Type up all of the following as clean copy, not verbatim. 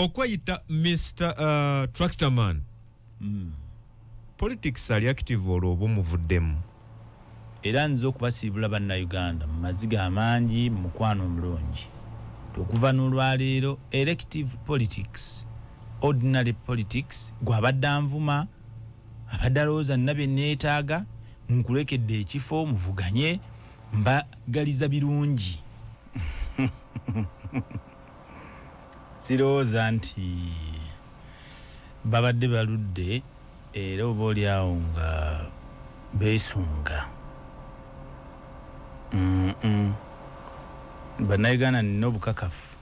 okwayita Mr. Tractorman. Politics ali active olwo muvuddemu. Era nzo okubasiibula bannayuganda mu maziga amangi mu mukwano omulungi. Okuva n'olwaleero elective politics, ordinary politics, gw'abadde anvuma, abadde alowooza nina bye neetaaga, nkulekedde ekifo muvuganye, mbagaliza birungi. Sirowooza nti babadde baludde era oba oliawo nga beesunga. Bannayuganda nina obukakafu.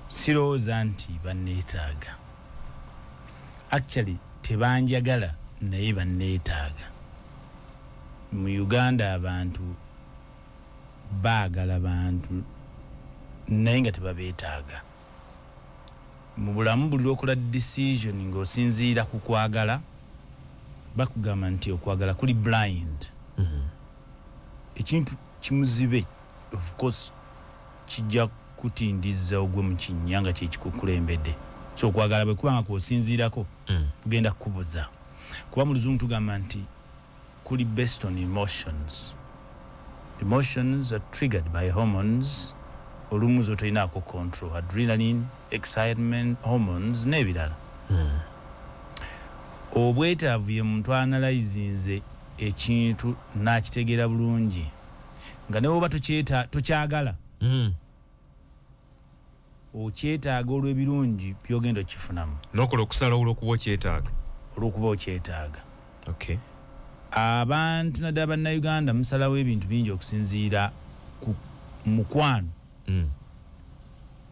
Sirowooza nti banneetaaga. Actually tebanjagala naye banneetaaga. Mu Uganda abantu baagala bantu naye nga tebabeetaaga. Mu bulamu buli okola decision ng'osinziira ku kwagala, bakugamba nti okwagala kuli blind. Ekintu kimuzibe, of course kijja kutindiza ogwe mu kinnya kye kikukulembedde. So okwagala bwe kuba nga kw'osinziirako kugenda kukubuza. Kuba mu Luzungu tugamba nti kuli based on emotions. Emotions are triggered by hormones. Olumu zo toyinaako control. Adrenaline, excitement, hormones n'ebirala. Obwetaavu ye muntu analyzinze ekintu n'akitegeera bulungi nga ne bwoba tokyagala okyetaaga olw'ebirungi by'ogenda okifunamu n'okola okusalawo olw'okuba okyetaaga. Okay. Abantu naddala bannayuganda musalawo ebintu bingi okusinziira ku mukwano.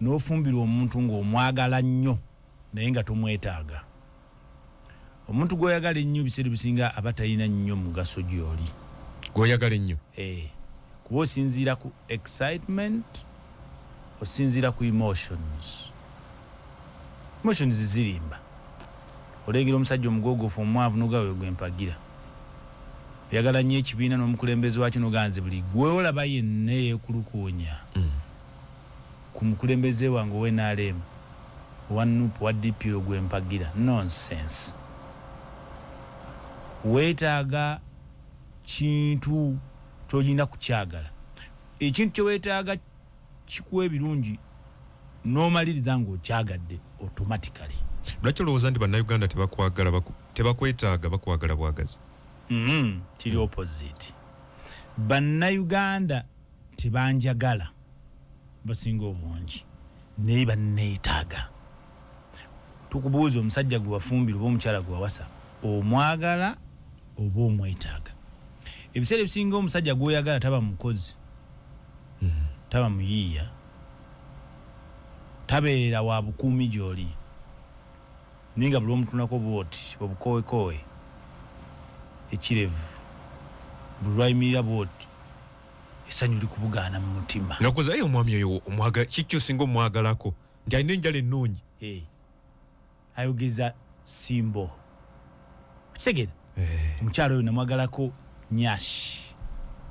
N'ofumbirwa omuntu ng'omwagala nnyo naye nga tomwetaaga. Omuntu gw'oyagala ennyo biseera bisinga aba talina nnyo mugaso gy'oli. Gw'oyagala ennyo? Kuba osinziira ku excitement, osinziira ku emotions. Emotions zirimba. Olengera omusajja omugoogofu omwavu n'ogawe gw'empagira. Oyagala nnyo ekibiina n'omukulembeze wakyo n'oganze buli gwe olaba yenna yeekulukuunya. Ku mukulembeze wange owe NRM, wa NUP, wa DP ogw'empagira. Nonsense. Weetaaga kintu ky'olina kukyagala. Ekintu kye weetaaga kikuwa ebirungi n'omaliriza ng'okyagadde automatically. Lwaki olowooza nti bannayuganda tebakwetaaga bakwagala bwagazi? Kiri opposite. Bannayuganda tebanjagala basinga obungi naye banneetaaga. Tukubuuza omusajja gwe wafumbira oba omukyala gwe wawasa, omwagala oba omwetaaga? Ebiseera ebisinga omusajja gw'oyagala taba mukozi, taba muyiiya, tabeera wa bukuumi gy'oli, ninga buli omutunako bwoti obukowekoowe ekirevu buli lwayimirira bwoti essanyu likubugaana mu mutima. Nakoza omwami oyo kiki osinga omwagalako nti alina enjala ennungi? Ayogeza simbo. Kitegeera? Omukyalo oyo namwagalako nyashi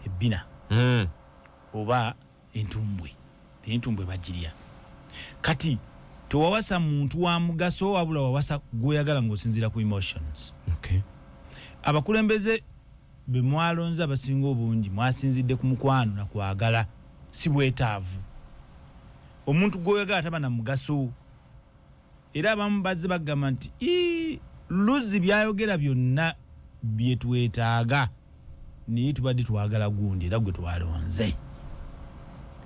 ebbina oba entumbwe. Entumbwe bagirya. Kati tewawasa muntu wa mugaso wabula wawasa gw'oyagala ng'osinziira ku emotions. Okay. Abakulembeze be mwalonze abasinga obungi mwasinzidde ku mukwano na kwagala, si bwetaavu. Omuntu gw'oyagala taba na mugaso. Era abamu bazze bagamba nti Luzi byayogera byonna bye twetaaga naye tubadde twagala gundi era gwe twalonze.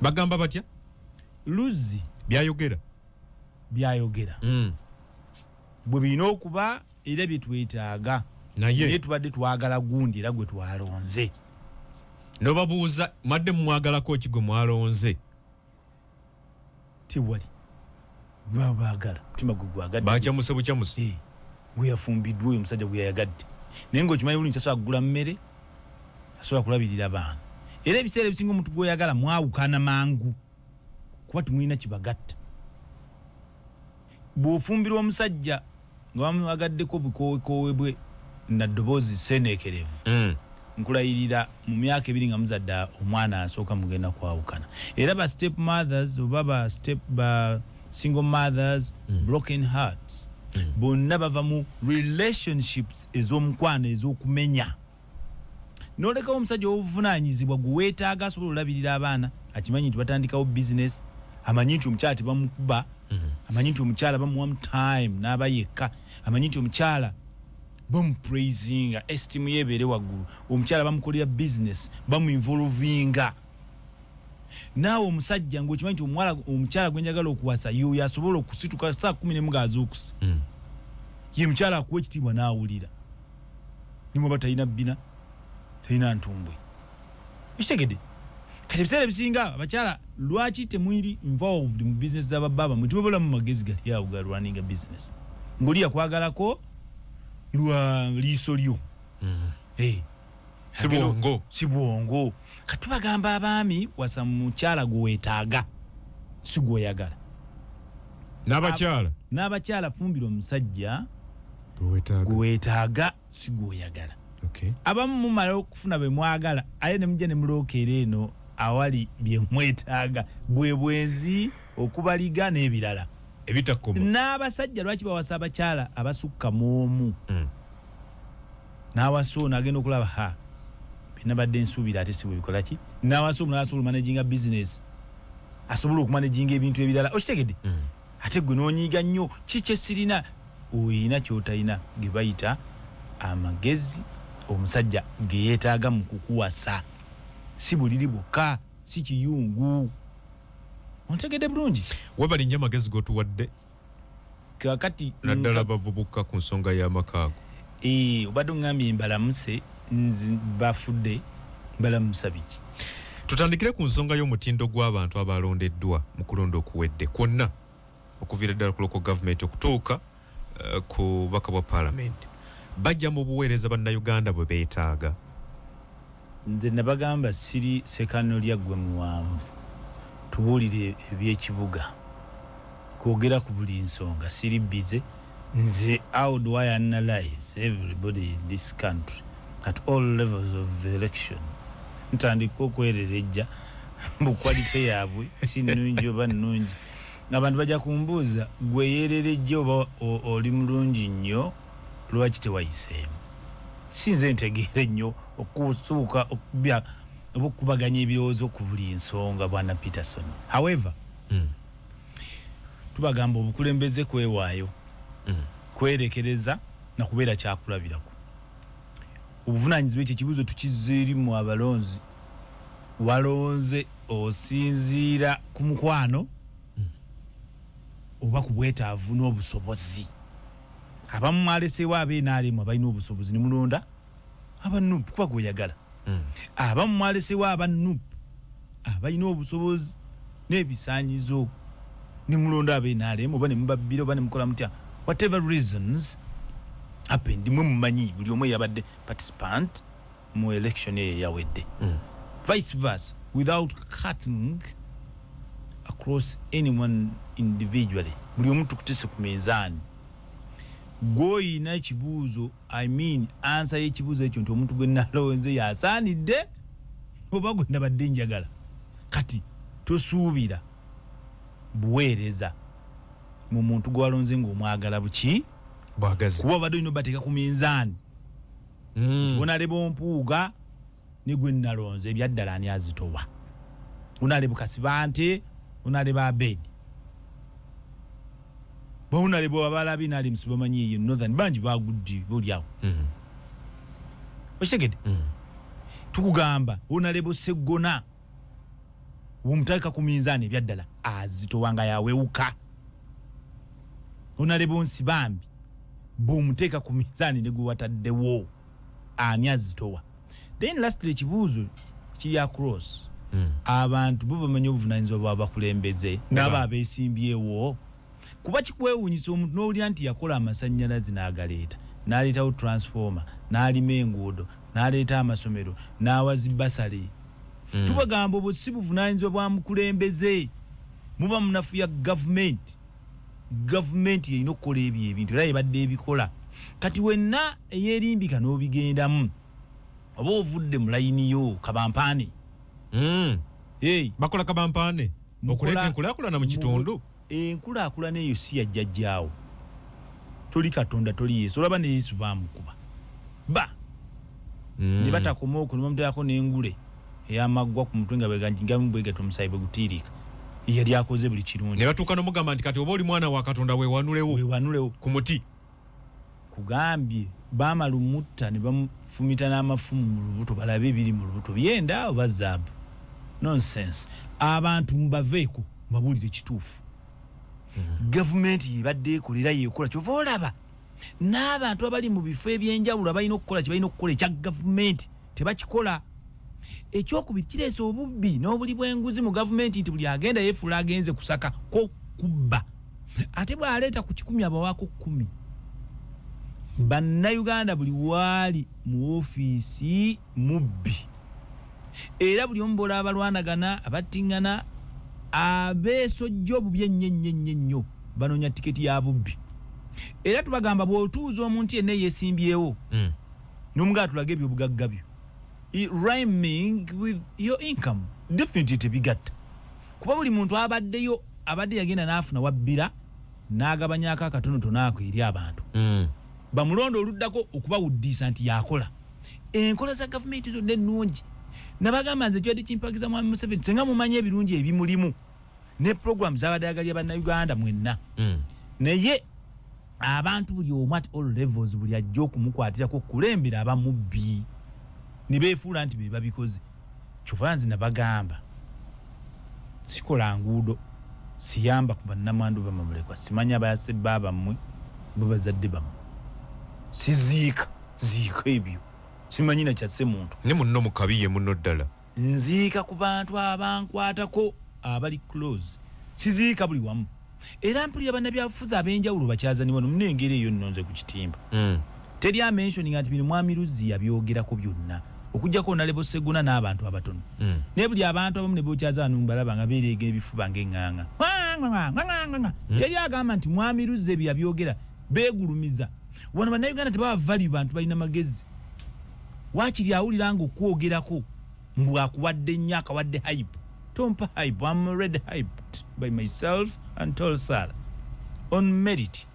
Bagamba batya? Luzi byayogera bwe birina okuba era bye twetaaga naye tubadde twagala gundi era gwe twalonze. Nobabuuza madde mwagalako ki gwe mwalonze? Tiwali baagala mutima gwe gwagadde bakyamuse bukyamuse gwe yafumbiddwa oyo omusajja gwe yayagadde naye ng'okimanyi bulungi tasobola kugula mmere, tasobola kulabirira baana. Era ebiseera ebisinga omuntu gw'oyagala mwawukana mangu kuba timulina kibagatta. Bw'ofumbirwa omusajja nga bamwagaddeko bukowekoowe bwe na ddoboozi seeneekerevu, nkulayirira mu myaka 2 nga muzadde omwana asooka mugenda kwawukana. Era ba step mothers oba ba single mothers, broken hearts. Bonna bava mu relationships ez'omukwano ez'okumenya. Nolekawo omusajja w'obuvunaanyizibwa gwe weetaaga asobola olabirira abaana, akimanyi nti batandikawo business, amanyi nti omukyala tebamukuba, amanyi nti omukyala bamuwa mu time n'aba yekka, amanyi nti omukyala bamupraisinga, esteem ye ebeere waggulu, omukyala bamukolera business, bamuinvolvinga. Naawe omusajja ng'okimanyi nti omukyala gwe njagala okuwasa y'oyo asobola okusituka saa 11 g'azuukusa. Ye mukyala akuwa ekitiibwa n'awulira. Nimwe batalina bbina, talina ntumbwe. Okitegedde? Kati ebiseera ebisinga abakyala lwaki temuli involved mu business z'abababa mwe tubabulamu magezi gali awo ga running a business. Ng'oli yakwagalako lwa liiso lyo. Si bwongo. Kati tubagamba abaami wasa mukyala gwe weetaaga si gw'oyagala. N'abakyala fumbira omusajja gwe weetaaga si gw'oyagala. Abamu mumala okufuna bwe mwagala aye ne mujja ne mulookeera eno awali bye mwetaaga bwe bwenzi okubaliga n'ebirala ebitakoma. N'abasajja lwaki bawasa abakyala abasukka mu omu n'awasa ono agenda okulaba binabadde nsuubira ate si bwe bikola ki, n'awasa omu n'asobola managinga business, asobola okumanaginga ebintu ebirala. Okitegedde? Ate gwe n'onyiiga nnyo kiki sirina, oyina ky'otalina ge bayita amagezi omusajja ge yeetaaga mu kukuwasa, si buliri bwokka, si kiyungu. Ontegedde bulungi? Webali nnyo amagezi g'otuwadde kakati naddala bavubuka ku nsonga y'amakaago. Obadde ngambye mbalamuse bafudde mbalamusa biki. Tutandikire ku nsonga y'omutindo gw'abantu abalondeddwa mu kulonda okuwedde kwonna okuviira ddala ku local government okutuuka ku baka bwa parliament. Bajja mu buweereza bannayuganda bwe beetaaga. Nze nabagamba siri sekano lya ggwe muwanvu, tubuulire ebyekibuga, kwogera ku buli nsonga siri bize. Nze how do I analyze everybody in this country at all levels of the election? Ntandika okwererejja mu quality yaabwe si nnungi oba nnungi. Abantu bajja kumbuuza gwe yererejja oba oli mulungi nnyo lwaki tewayiseemu. Sinze ntegeere nnyo okusuuka okubaganya ebirowoozo ku buli nsonga bwana Peterson. However, tubagamba obukulembeze kwewaayo, kwerekereza na kubeera kyakulabirako. Obuvunaanyizibwa ekyo ekibuuzo tukizza mu abalonzi. Walonze osinziira ku mukwano oba ku bwetaavu n'obusobozi. Abamu mwaleseewo ab'NRM abalina obusobozi ne mulonda abanupu kuba gw'oyagala. Abamu mwaleseewo abanupu abalina obusobozi n'ebisaanyizo ne mulonda ab'NRM oba ne mubabbira oba ne mukola mutya. Whatever reasons happened, mwe mumanyi buli omu yabadde participant mu election eyo yawedde. Vice versa, without cutting across anyone individually. Buli omu tukutese ku meezaani. Gw'oyina ekibuuzo, I mean answer y'ekibuuzo ekyo nti omuntu gwe nalowooza yasaanidde oba gwe nabadde njagala. Kati tosuubira buweereza mu muntu gwe walonze ng'omwagala buki bwagazi kuba obadde olina obateeka ku minzaani. Onaleba ompuuga ne gwe nalonze ebyaddala ani azitowa. Onaleba Kasibante, onaleba Abedi, bonaleba abalabi nali msibamanyi ye northern banji baguddi boliawo. Okitegedde? Tukugamba onaleba Seggona omutaika ku minzaani ebyaddala azitowanga yawewuka. Onaleba Nsibambi bw'omuteeka ku minzaani ne gwe wataddewo ani azitowa. Then lastly ekibuuzo kiri across abantu bo bamanyi obuvunaanyizibwa bw'abakulembeze n'aba abeesimbyewo. Kuba kikwewuunyisa omuntu n'owulira nti yakola amasannyalaze n'agaleeta, n'aleetawo transformer, n'alima enguudo, n'aleeta amasomero, n'awazi basale. Tubagamba obwo si buvunaanyizibwa bwa mukulembeze, muba munafuya gavumenti. Gavumenti yeyina okukola ebyo ebintu era yebadde ebikola. Kati wenna eyeerimbika n'obigendamu oba ovudde mu layini yo kabampaane. Bakola kabampaane okuleeta enkulaakulana mu kitundu. enkulaakulana eyo si yajjajjaawo toli Katonda toli Yesu olaba ne Yesu baamukuba ne batakoma okwo ne bamuteerako n'engule ey'amaggwa ku mutwe nga bwegato omusaayi bwe gutiirika yali akoze buli kirungi ne batuuka n'omugamba nti kati oba oli mwana wa Katonda weewanulewo ku muti kugambye baamala mutta ne bamufumita n'amafumu mu lubuto balabe ebiri mu lubuto byenda oba zaabu nonsense abantu mubaveeko babuulire kituufu gavumenti yebadde ekolera yeekola kyova olaba n'abantu abali mu bifo ebyenjawulo balina okukola kye balina okukola ekya gavumenti tebakikola ekyokubiri kireese obubbi n'obuli bw'enguzi mu gavumenti nti buli agenda yeefuula agenze kusaka ko kubba ate bw'aleeta ku 10 abawaako 10 bannayuganda buli waali mu ofiisi mubbi era buli omu bola abalwanagana abattingana abeesojja obubi ennyo banoonya tiketi ya bubbi era tubagamba bw'otuuza omuntu yenna yeesimbyewo n'omugaa tulaga ebyobugagga byo rhyming with your income definitely tebigatta kuba buli muntu abadde yagenda n'afuna wabbira n'agabanyako akatonotono ako eri abantu bamulondo oluddako okubawuddiisa nti yakola enkola za gavumenti zonna ennungi nabagamba nze kyadde kimpagiza mwami Museveni senga mumanye ebirungi ebimulimu ne program z'abadde ayagalya bannayuganda mwenna naye abantu buli omu at all levels buli ajja okumukwatirako okulembera abamubbi ne beefuula nti be babikoze kyova nze nabagamba sikola nguudo siyamba ku bannamwandu bamamulekwa simanya abayase babammwe bo bazadde bammwe siziika ebyo simanyi na kyatse muntu ne munno mukabiye munno ddala nziika ku bantu abankwatako abali close siziika buli wamu era mpulira bannabyabufuzi ab'enjawulo bakyazanibwa nomunengeri eyo nnonze ku kitimba teri amentioning nti bino mwami Luzzi yabyogerako byonna okujjako Nalebo Seguna n'abantu abatono naye buli abantu abamu ne bokyaza balaba nga beereega ebifuba ng'eŋŋaŋa teri agamba nti mwami Luzzi ebyo yabyogera beegulumiza wano bannayuganda tebaba value bantu balina magezi waakiri awulira nga okwogerako mbu akuwadde nnyo akawadde hype tompa hype I'm already hyped by myself and Tolsara on merit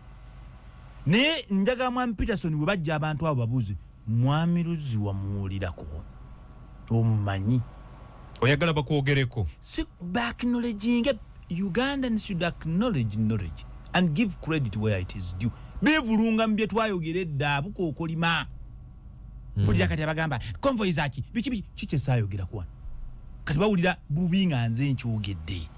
ne njagala mwami Peterson we bajja abantu abo babuuze mwami Luzzi wamuwulirako omumanyi oyagala bakwogereko si acknowledging Ugandans should acknowledge knowledge and give credit where it is due bevulunga mu bye twayogeredde abukookolima kulira kati abagamba convoy zaki biki kike saayogera kuwa kati bawulira bubi nga nze nkyogedde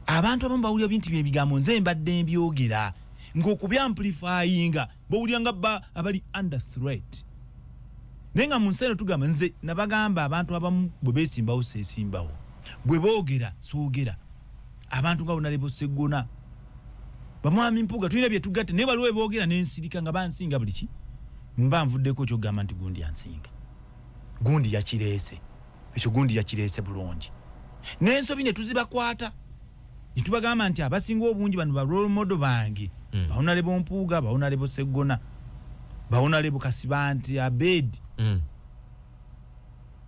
abantu abamu bawulira bintu byebigambo nze mbadde mbyogera ng'okubyamplifyinga bawulira nga abali under threat naye nga mu nseno tugamba nze nabagamba abantu abamu bwe beesimbawo seesimbawo bwe boogera soogera abantu nga Nalebo Seguna bamwami Mpuuga tulina bye tugatte naye baliwo boogera n'ensirika nga bansinga buli ki mba nvuddeko kyogamba nti gundi yansinga gundi yakireese ekyo gundi yakireese bulungi n'ensobi ne tuzibakwata ne tubagamba nti abasinga obungi bano ba role model bange Nalebo Mpuuga Nalebo Segona Nalebo Kasibanti Abed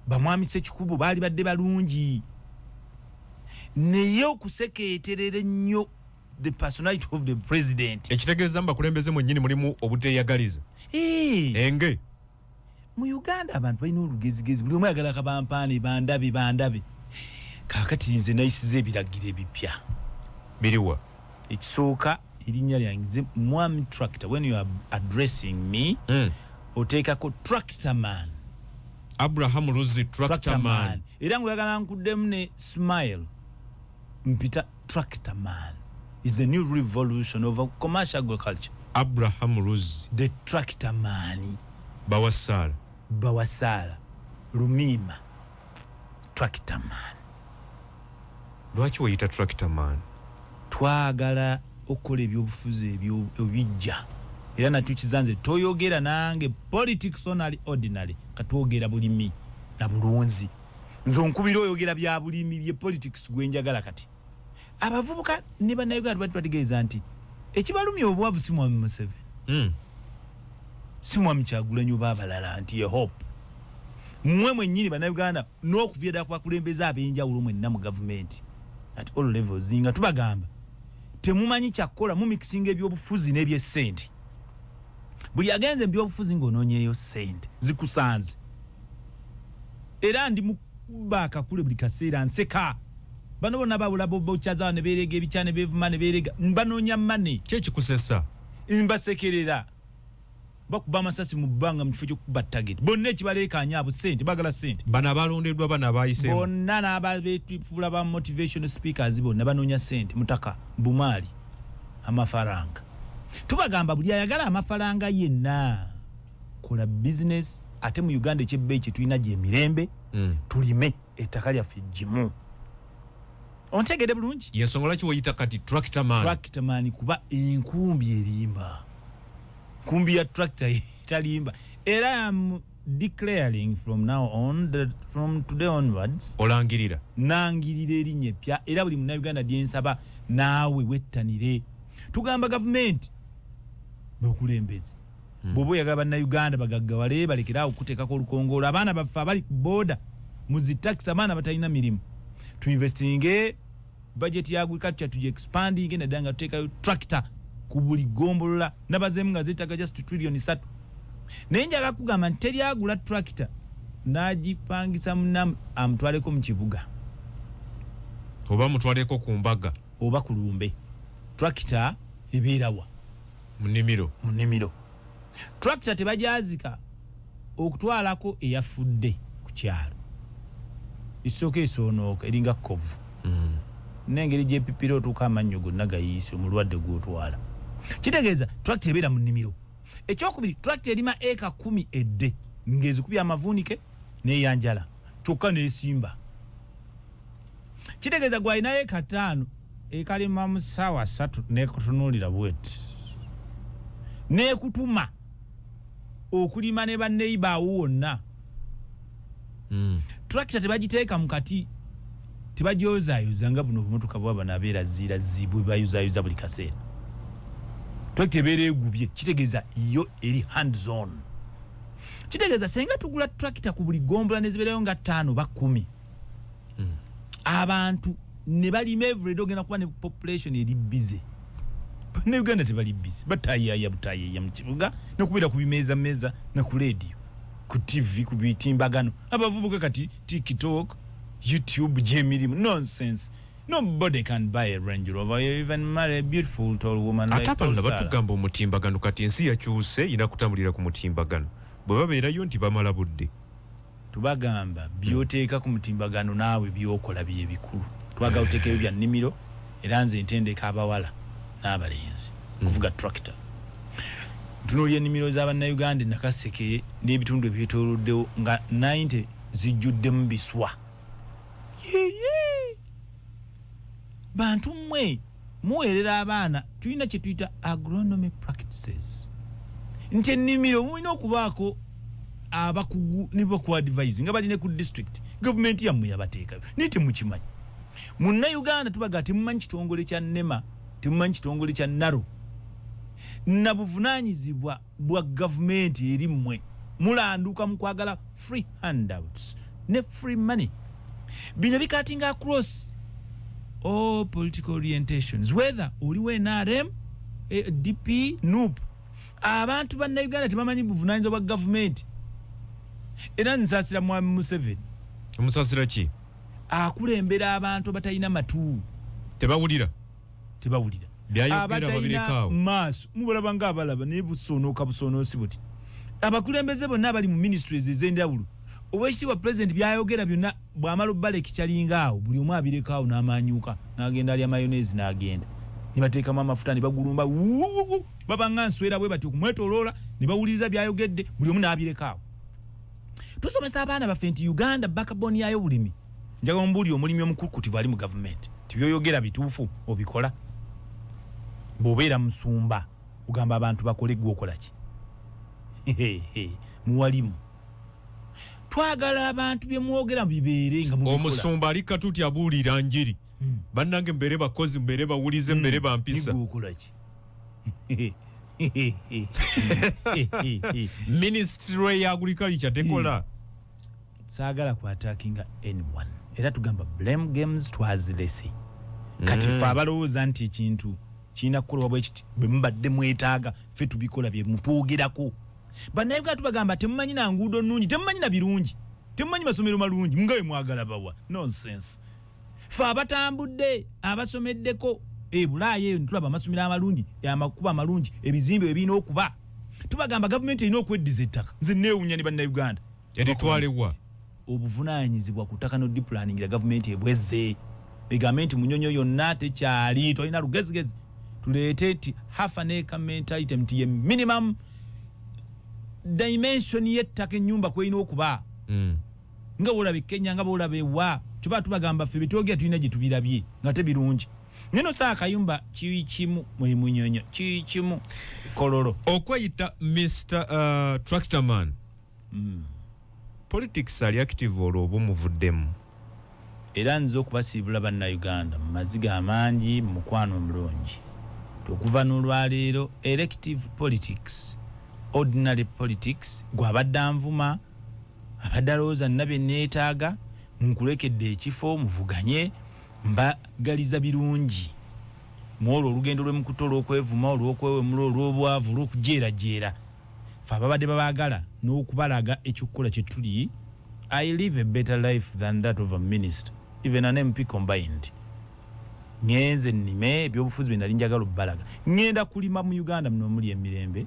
bamwami Ssekikubo baali badde balungi naye okusekeeterera ennyo the personality of the president ekitegeeza mbakulembeze mwennyini mulimu obuteeyagaliza enge mu Uganda abantu balina olugezigezi buli omu ayagala kabampaane bandabe kaakati nze nayisiza ebiragiro ebipya biriwa ekisooka erinnya lyange nze mwami Tractor when you are addressing me oteekako Tractor Man Abraham Luzzi Tractor Man era nguyagala nkuddemu ne smile mpita Tractor Man is the new revolution of commercial agriculture. Abraham Luzzi the Tractor Man Bawasala Rumima Tractor Man. Lwaki oyita Tractor Man? Twagala okukola ebyobufuzi ebijja era nakyo kizanze toyogera nange politics onali ordinary katwogera bulimi na bulunzi nze nkubira oyogera bya bulimi bye politics gwenjagala kati abavubuka ne bannayuganda bategeeza nti ekibalumya obwavu si mwami Museveni si mwami Kyagulanyi oba abalala nti ye hope mmwe mwennyini bannayuganda n'okuviira kwa kulembeza ab'enjawulo mwenna mu gavumenti at all levels nga tubagamba temumanyi kyakola mu mixing ebyobufuzi n'ebyessente. Buli agenze ebyobufuzi ng'onoonyeyo ssente zikusanze. Era ndi mubaka kule buli kaseera nseka. Bano bonna babula bochaza ne berega ebichane bevuma ne berega banoonya mane. Kyekikusesa. Mbasekerera. Bakuba amasasi mu bbanga mu kifo ky'okuba target. Bonna ekibaleekaanya abo ssente bagala ssente. Bana abalondeddwa bana abayiseemu. Bonna n'ababeetufuula ba motivational speakers bonna banoonya ssente mutaka bumaali amafaranga. Tubagamba buli ayagala amafaranga yenna kola business ate mu Uganda ekyebbeeyi kye tulina gye mirembe tulime ettaka lyaffe ggimu. Ontegede bulungi? Yensonga lwaki woyita kati tractor man? Tractor man kuba enkumbi erimba. Kumbi ya tractor italimba. Era am declaring from now on that from today onwards olangirira nangirira erinnya pya era buli munna Uganda dyensaba naawe wettanire. Tugamba government bokulembezi. Bobo yagaba banna Uganda bagaggawale balekera okuteekako olukongolo abaana baffe abali ku border muzitax abaana batalina mirimu. To investing budget ya agriculture to expanding na danga tutekayo tractor ku buli gombolola nabazeemu nga zitaga just 2 trillion 3. Nenjaga kugamba nteri agula tractor n'agipangisa munam amutwaleko mu kibuga oba mutwaleko ku mbaga oba ku lumbe. Tractor ebeerawa mu nnimiro. Tractor tebajazika okutwalako eyafudde ku kyalo. Isooka esoonoka eringa kovu. Nengeri gyepipira otuuka amannyo gonna gayiise omulwadde gw'otwala. Kitegeeza tractor ebeera mu nnimiro. Ekyokubiri tractor erima eka 10 edde ng'ezikubya amavuunike n'eyanjala kyokka n'esimba. Kitegeeza gw'alina eka 5 ekalima mu ssaawa 3 n'ekutunuulira bweti n'ekutuma okulima ne banneighbor wonna. Tractor tebagiteeka mu kati tebajyozayoza nga buno bumotoka bwaba nabeera zibwe bayuzayuza buli kaseera. Tractor ebeera egubye kitegeeza yo eri hands on. Kitegeeza senga tugula tractor ku buli gombola nezibeerayo nga 5 ba 10 abantu ne balima everyday ogenda kuba ne population eri busy. Ne Uganda tebali busy batayiya mu kibuga n'okubeera ku bimeeza na ku radio ku TV ku bitimbagano abavubuka kati TikTok YouTube jemirimu nonsense. Nobody can buy a Range Rover, even marry a beautiful tall woman like Atapala batugamba omutimbagano kati ensi yakyuse inakutambulira ku mutimbagano bwe babeerayo nti bamala budde. Tubagamba byoteeka ku mutimbagano naawe byokola bye bikulu. Twagala utekeyo bya nnimiro era nze ntendeka abawala n'abalenzi kuvuga tractor. Tunuulye ennimiro z'Abannayuganda Nakaseke n'ebitundu ebyetooloddewo nga 90 zijjuddemu biswa. Bantu mmwe muweerera abaana tulina kye tuyita agronomy practices. Nti ennimiro mulina okubaako abakugu ne baku advising nga balina ku district government yammwe yabateekayo naye temukimanyi. Munnayuganda tubaga temumanyi kitongole kya NEMA temumanyi kitongole kya NARO na buvunaanyizibwa bwa government eri mmwe mulanduka mu kwagala free handouts ne free money. Bino bikatinga across all political orientations whether oliwe NRM DP NUP. Abantu bannayuganda tebamanyi buvunaanyizibwa bwa government. Era nsaasira Mwami Museveni. Omusaasira ki? Akulembera abantu batalina matu. Tebawulira. Byayogera babirekawo. Maaso mubalaba nga abalaba ne busoonoka busoonosi buti. Abakulembeze bonna abali mu ministries ez'enjawulo. Obwekitiibwa president byayogera byonna bw'amala obbala ekikyalinga awo buli omu abirekawo n'amaanyuka n'agenda alya mayonnaise n'agenda. Ne bateekamu amafuta ne bagulumba baba nga nswera bwe bati okumwetooloola ne bawuliriza byayogedde buli omu n'abirekawo. Tusomesa abaana baffe nti Uganda backbone yayo bulimi. Njagala mbuli omulimi omukukutivu ali mu government. Tibyoyogera bituufu obikola. Bw'obeera musumba ugamba abantu bakole gwe okola ki? Muwalimu. Twagala abantu bye mwogera bibeere nga mubikola. Omusumba ali katuti abuulira njiri. Bannange mbere bakozi mbere bawulize mbere bampisa. Gwe okola ki? Ministry ya Agriculture tekola. Saagala ku attackinga anyone. Era tugamba blame games twazilese. Kati fa abalowooza nti ekintu kina kukolwa bwe kiti bwe mbadde mwetaaga ffe tubikola bye mutwogerako bannayuganda tubagamba temumanyi na nguudo nnungi temumanyi na birungi temumanyi masomero malungi mungawe mwagala bawa nonsense ffe abatambudde abasomeddeko Bulaaya eyo ntulaba amasomero amalungi amakuba amalungi ebizimbe ebirina okuba tubagamba gavumenti erina okweddiza ettaka nze neewunya ne bannayuganda eritwalewa obuvunaanyizibwa ku ttaka n'odipulaningira gavumenti ebwezze egambe nti munyonyo yonna tekyali tolina lugezigezi tuleete nti half an acre mentality nti ye minimum dimension y'ettaka ennyumba kweyina okuba nga bwolaba Kenya nga bwolaba ewa tuba tubagamba ffe bitwogera tulina gye tubirabye nga tebirungi nino saa kayumba kimu mwe munyonyo kimu kololo okweyita Mr. Tractorman politics ali active olwo muvuddemu era nzo okubasiibula bannayuganda mu maziga amangi mu mukwano omulungi okuva n'olwaleero elective politics ordinary politics gwabadde anvuma abadde alowooza nna bye neetaaga nkulekedde ekifo muvuganye mbagaliza birungi mwolwo olugendo lw'emukuto olw'okwevuma olw'okwewemula olw'obwavu olw'okujeerajeera fe ababadde babaagala n'okubalaga ekyokukola kye tuli I live a better life than that of a minister even an MP combined ngenze nnime ebyobufuzi bye nali njagala obbalaga ngenda kulima mu Uganda muno omuli emirembe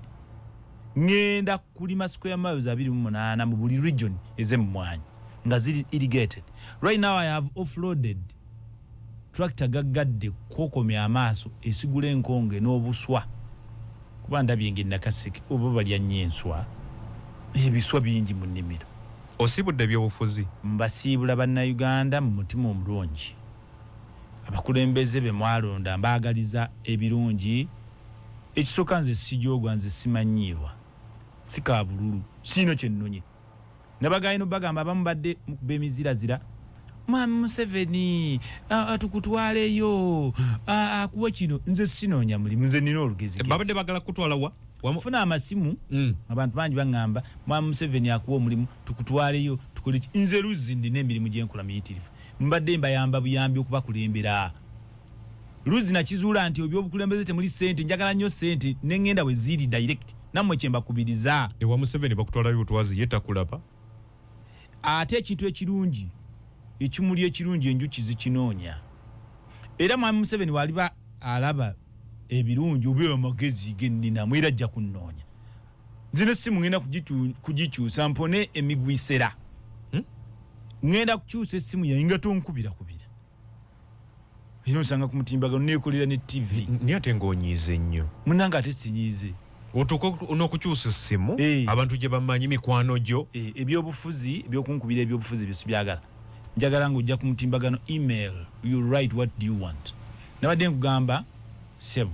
ngenda kulima square miles 28 mu buli region ez'emmwanyi nga ziri irrigated right now I have offloaded tractor gaggadde kokomya amaaso esigula enkonge n'obuswa kuba ndabye ngenda kasiki obo balya nnyenswa ebiswa bingi mu nnimiro osibudde ebyobufuzi mbasiibula bannayuganda mu mutima omulungi abakulembeze be mwalonda mbaagaliza ebirungi ekisooka nze sijogwa nze simanyiibwa sikabululu siino kyennonye nabagayino bagamba abamu badde bemizirazira Mwami Museveni atukutwaleyo akuwa kino nze sinoonya mulimu nze nina olugezi babadde bagala kutwala wa wamufuna amasimu abantu bangi bangamba Mwami Museveni akuwa omulimu tukutwaleyo tukole nze Luzi ndina emirimu gyenkola miyitirivu mbadde mbayamba buyambi okubakulembera Luzi nakizuula nti ebyobukulembeze temuli ssente njagala nnyo ssente nengenda we ziri direct nammwe kyembakubiriza ewa Museveni bakutwalayo otwazi yetakulaba ate ekintu ekirungi ekimuli ekirungi enjuki zikinoonya era Mwami Museveni waliba alaba ebirungi oba amagezi gennina mwera ajja kunnoonya nzine simu ngenda kugikyusa mpone emigwisera ngenda kukyusa essimu yayinga tonkubira era osanga ku mutimbagano neekolera ne TV niye ate ng'onyiize nnyo munnanga ate sinyiize otuuka n'okukyusa essimu abantu gye bamanyi mikwano gyo ebyobufuzi ebyokunkubira ebyobufuzi byesibyagala njagala ng'ojja ku mutimbagano email you write what do you want nabadde nkugamba sebo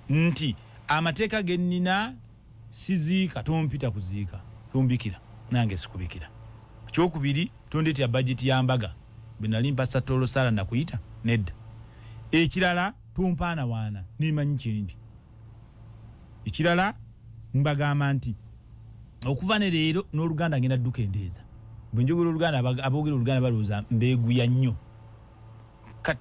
nti amateeka gennina siziika tompita kuziika tombikira nange sikubikira kyokubiri tondeetya budget ya mbaga bwe nali mpasa tolo sala nakuyita nedda ekirala tompaana waana nimanyi kyendi ekirala mbagamba nti okuva ne leero n'oluganda ngenda dduka endeeza bwe njogera oluganda aboogera oluganda balowooza mbeeguya nnyo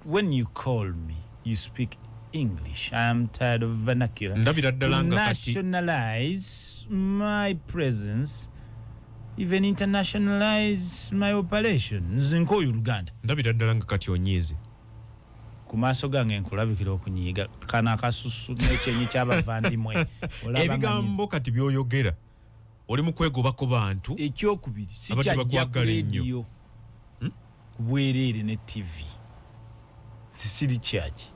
when you call me you speak English I am tired of vernacular ndabira ddala nga kati nationalize my presence even internationalize my operations nkoyo oluganda ndabira ddala nga kati onyiize ku maaso gange nkulabikira okunyiiga kana akasusu n'ekyenyi ky'abavandimwe ebigambo kati byoyogera oli mu kwegobako bantu ekyokubiri sikyajja ku rediyo ku bwereere ne TV sisiri kyaki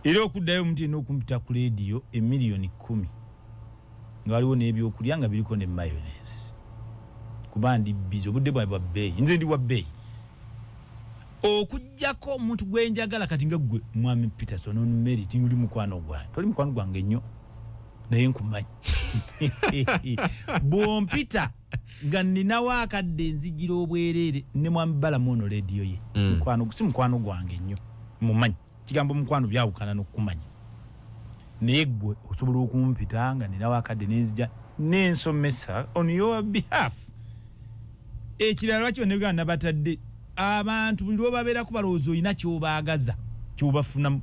era okuddayo omuntu yenna okumpita ku rediyo emiliyoni 10 nga waliwo n'ebyokulya nga biriko ne mayonnaise kuba ndi bizi obudde bwawe bwa bbeeyi nze ndi wa bbeeyi okujjako omuntu gwenjagala kati nga gwe Mwami Peterson on merit yuli mukwano gwange toli mukwano gwange nnyo naye nkumanyi bwompita nga ninawo akadde nzijira obwereere ne Mwami Balamono rediyo ye mukwano si mukwano gwange nnyo mumanyi kigambo mukwano byawukana n'okumanya naye gwe osobola okumpita nga ninawo akadde nenzija nensomesa on your behalf ekirala lwaki bannayuganda batadde abantu buli lwobabeerako balowooza olina kyobaagaza kyobafunamu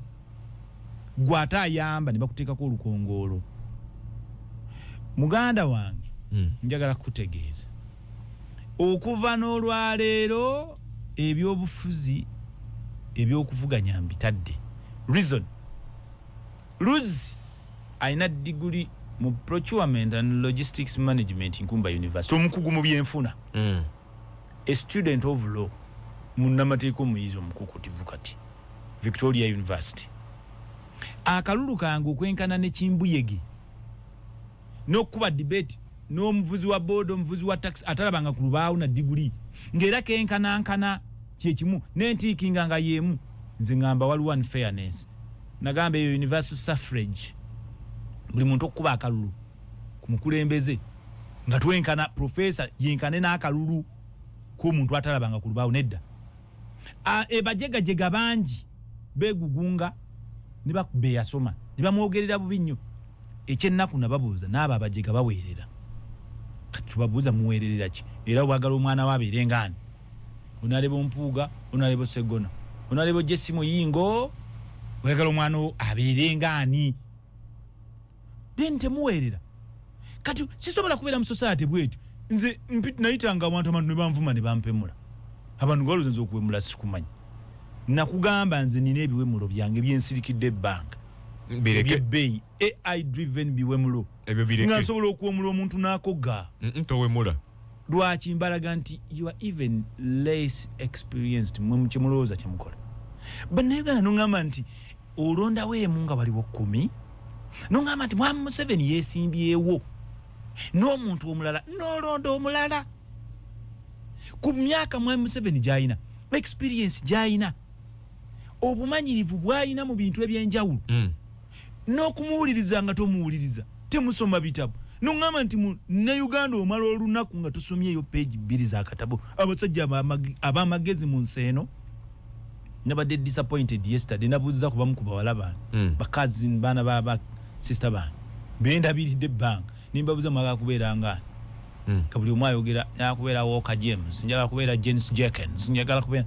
gwata ayamba ne bakuteekako olukongolo. Muganda wange njagala kutegeeza okuva n'olwaleero ebyobufuzi ebyokuvuganya mbitadde. Reason Luz aina degree mu procurement and logistics management Nkumba University omukugu mu byenfuna. A student of law munnamateeko muyizi omukukutivu kati Victoria University. Akalulu kange okwenkana ne Kimbuyege n'okuba debate n'omuvuzi wa board omuvuzi wa tax atalabanga ku lubaawo na degree ng'era kenkanankana kyekimu n'entiikinga nga yemu. Nze ngamba waliwo unfairness. Nagamba eyo universal suffrage buli muntu okuba akalulu ku mukulembeze nga twenkana professor yenkane n'akalulu k'omuntu atalabanga ku lubaawo nedda. Ebajegajega bangi begugunga ne bakube yasoma ne bamwogerera bubi nnyo. Ekyennaku nababuuza n'abo abajega baweerera. Kati tubabuuza muweererera ki? Era bwagala omwana wabeere ngani? Onalebo Mpuuga, onalebo Segona, onalebo Jesse Muyingo, oyagala omwana abeere ngani? Then temuweerera. Kati sisobola kubeera mu society bwetu. Nze nayitanga abantu ne banvuma ne bampemula. Abantu galo nze okuwemula sikumanyi. Nakugamba nze nina ebiwemulo byange byensirikidde bank. Bireke AI driven biwemulo. Ebyo bireke. Nga nsobola okuwemula omuntu n'akoga. Towemula. Lwaki mbalaga nti you are even less experienced mu kimulooza kyemukola. Bannayuganda nongamba nti olondawo emu nga waliwo 10. Nongamba nti Mwami Museveni yeesimbyewo n'omuntu omulala n'olonda omulala. Ku myaka Mwami Museveni gy'alina, experience gy'alina, obumanyirivu bw'alina mu bintu ebyenjawulo, n'okumuwuliriza nga tomuwuliriza, temusoma bitabo. Nongamba nti mu Uganda omala olunaku nga tosomyeyo page 2 z'akatabo. Abasajja ab'amagezi mu nsi eno nabadde disappointed yesterday. Nabuuza ku bamu ku bawala bange, bakazi baana ba sister bange, bendabiridde bank nimbabuuza mwaga kubeera ngani. Kabuli omu ayogera yakubeera Walker James, njagala kubeera James Jenkins, njagala kubeera.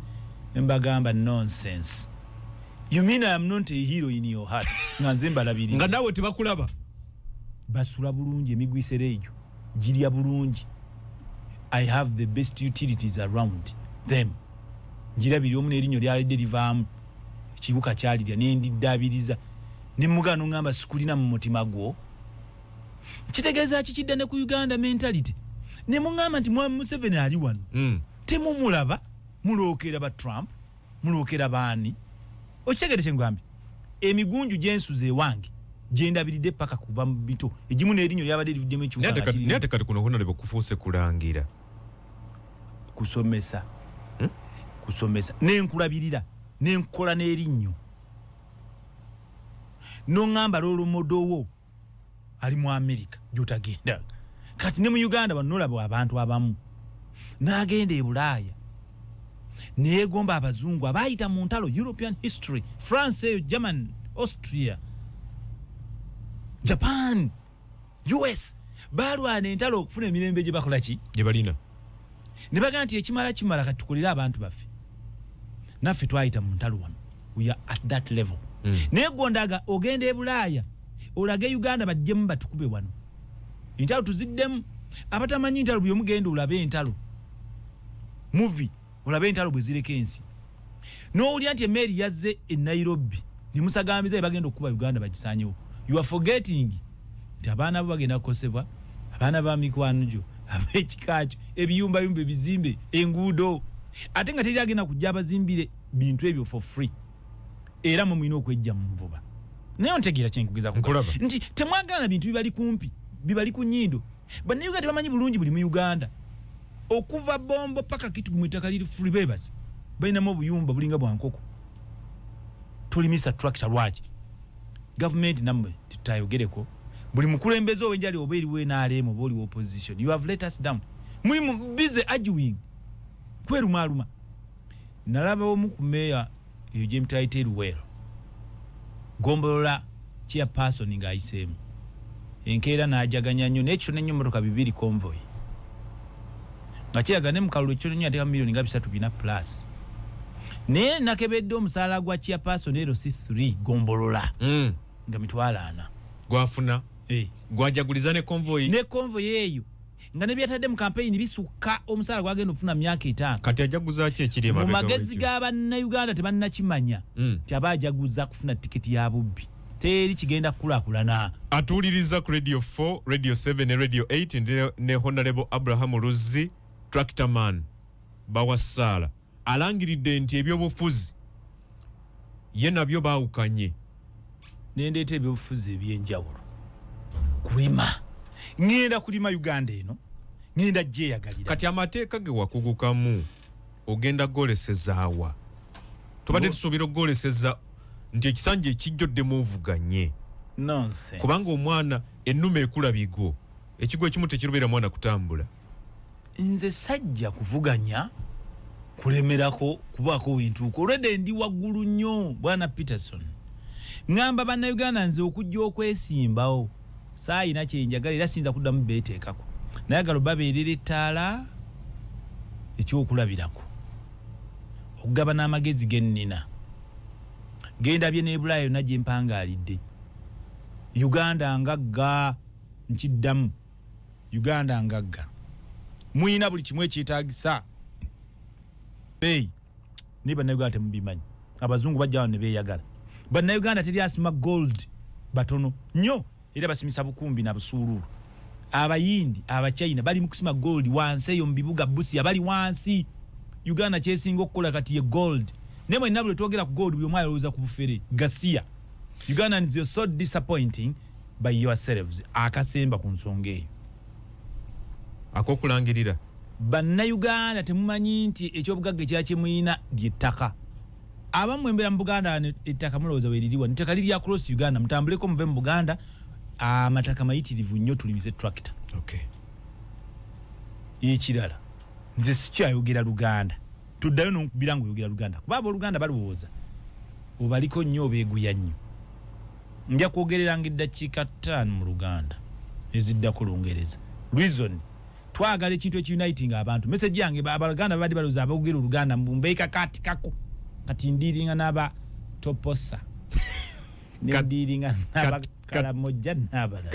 Mbagamba nonsense. You mean I am not a hero in your heart? Nga nze mbalabirira. Nga nawe tebakulaba. Basula bulungi emigwisere egyo girya bulungi. I have the best utilities around them. Njirabiri omu n'erinnyo lyalidde livaamu ekibuka kyalirya n'endiddabiriza ne mugano ngamba sikulina mu mutima gwo. Kitegeeza kikidda ne ku Uganda mentality. Ne mungamba nti Mwami Museveni ali wano. Temumulaba, mulookera ba Trump, mulookera baani. Okitegeere kye ngambye. Emigunju gyensuze ewange gyendabiridde paka kuva mu bito. Egimu n'erinnyo lyabadde livuddemu ekibuka. Nate kati kuno hona kufuuse kulangira. Kusomesa. Kusomesa n'enkulabirira n'enkola n'erinnyo. Nongamba lolo modowo ali mu America gyotagenda. Kati ne mu Uganda banolaba abantu abamu n'agenda e Bulaaya neegomba abazungu abayita mu ntalo European history, France, German, Austria, Japan, US balwana entalo okufuna emirembe gye bakola ki gye balina. Ne baga nti ekimala kati tukolera abantu baffe. Naffe twayita mu ntalo wano. We are at that level. Neegondaga ogenda e Bulaaya olage Uganda bajjemu batukube wano. Entalo tuziddemu. Abatamanyi entalo bwe mugenda olabe entalo. Movie olabe entalo bwe zireka ensi. N'owulira nti emmeri yazze e Nairobi ne musagambiriza bagenda okukuba Uganda bagisaanyewo. You are forgetting nti abaana bo bagenda kukosebwa, abaana ba mikwano gyo, ab'ekikakyo, ebiyumba ebizimbe, enguudo. Ate nga teri agenda kujja abazimbire bintu ebyo for free. Era mu mwina okwejja mu nvuba. Naye ntegeera kye nkugeza kukulaba nti temwagala na bintu bibali kumpi, bibali ku nnyindo. Bannayuganda tebamanyi bulungi buli mu Uganda. Okuva Bombo paka Kitugu mu ttaka liri free babes. Balinamu obuyumba bulinga bwa nkoko. Tulimisa structure lwaki. Government namwe tutayogereko. Buli mukulembeze owenjali obeeri we n'alemo boli opposition. You have let us down. Muli busy arguing. Kweru maluma. Nalaba omu ku meya eyo gye mutayite Luwero. Gombolola chairperson nga ayiseemu. Enkeera n'ajaganya nnyo n'ekyo n'ennyumba 2 convoy. Nga kiraga ne mu kalulu ekyo nnyo ateeka milioni nga 3 plus. ne nakebedde omusaala gwa chairperson LC3 gombolola nga mitwalo 4 gwafuna gwajaguliza ne convoy eyo nga ne byatadde mu campaign bisukka omusaala gwagenda ofuna myaka 5 kati ajaguza ki ekiri mu magezi g'Abannayuganda tebannakimanya kyabajaguza kufuna tiketi ya bubbi teri kigenda kulakulana. Atuuliriza ku Radio 4, Radio 7 ne Radio 8 ne Honorable Abraham Luzzi Tractorman Bawassala alangiridde nti ebyobufuzi ye nabyo baawukanye. Nendeeta ebyobufuzi ebyenjawulo kulima ngenda kulima Uganda eno ngenda gyeyagalira kati amateeka ge wakugukamu ogenda golesezaawa tubadde tusuubira ogoleseza nti ekisanja ekijjodde muvuganye nonsense kubanga omwana ennuma ekula bigo ekigo ekimu tekirubira mwana kutambula. Nze sajja kuvuganya kulemerako kubaako wintuuko olwedde ndi waggulu nnyo bwana Peterson ngamba Bannayuganda nze okujja okwesimbawo saayina kyenjagala era sinza kuddamu beeteekako nayagala babeerera ettaala ekyokulabirako okugaba n'amagezi gennina genda bye n'ebulaaya yonna gye mpangaalidde Uganda ngagga nkiddamu Uganda ngagga muyina buli kimu ekyetaagisa ne Bannayuganda temubimanyi abazungu bajja wano ne beeyagala Bannayuganda teri asima gold batono nnyo era basimisa bukumbi na busuululu abayindi abachina bali mu kusima gold wansi eyo mu bibuga Busia bali wansi Uganda kyesinga okukola kati ye gold nemwe nabule twogera ku gold buli omwaya olowooza ku bufere Gasia Uganda is so disappointing by yourselves akasemba ku nsonga eyo akokulangirira Bannayuganda temumanyi nti ekyobugagga ekyakimuyina lyettaka abamu embera mu Buganda ettaka mulowooza weririwa ettaka liri across Uganda mutambuleko muve mu Buganda amataka mayitirivu nnyo tulimize tractor. Okay. Ekirala nze sikyayogera Luganda tuddayo n'okubira ng'oyogera Luganda kuba Oluganda balowooza obaliko nnyo obeeguya nnyo nja kwogereranga eddakiika 5 mu Luganda eziddako Lungereza reason twagala ekintu ekuniting abantu message yange Abaluganda babadde balowooza aboogera Oluganda mbumbeeka kati kako kati ndiiringa n'aba toposa ne ndiiringa n'aba Kalamoja n'abalala